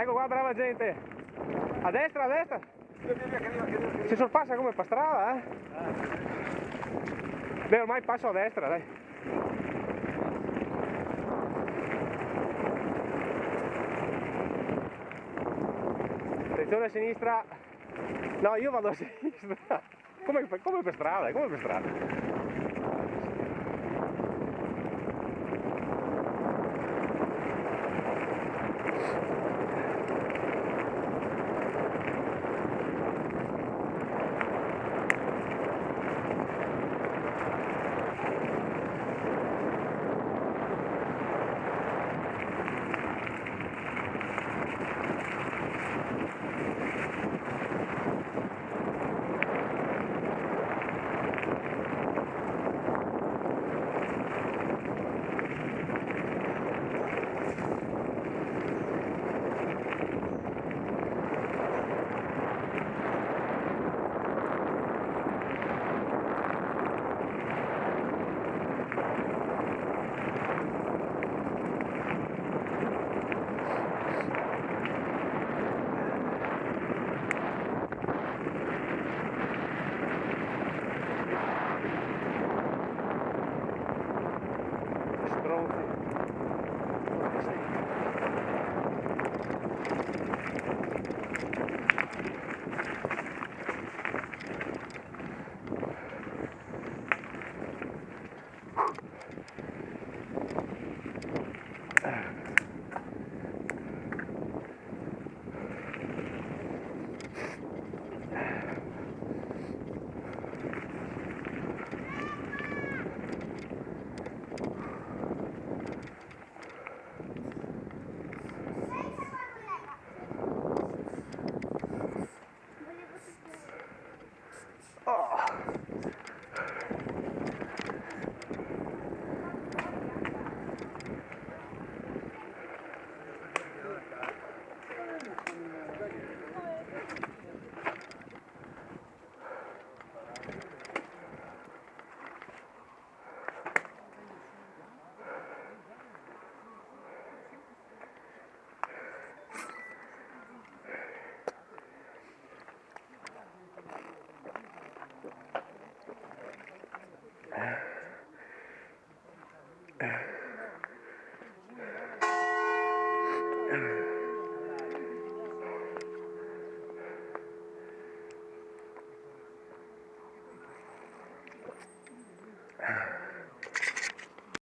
Ecco qua, brava gente. A destra, a destra. Si sorpassa come per strada, eh. Beh, ormai passo a destra, dai. Attenzione a sinistra. No, io vado a sinistra. Come per strada, come per strada.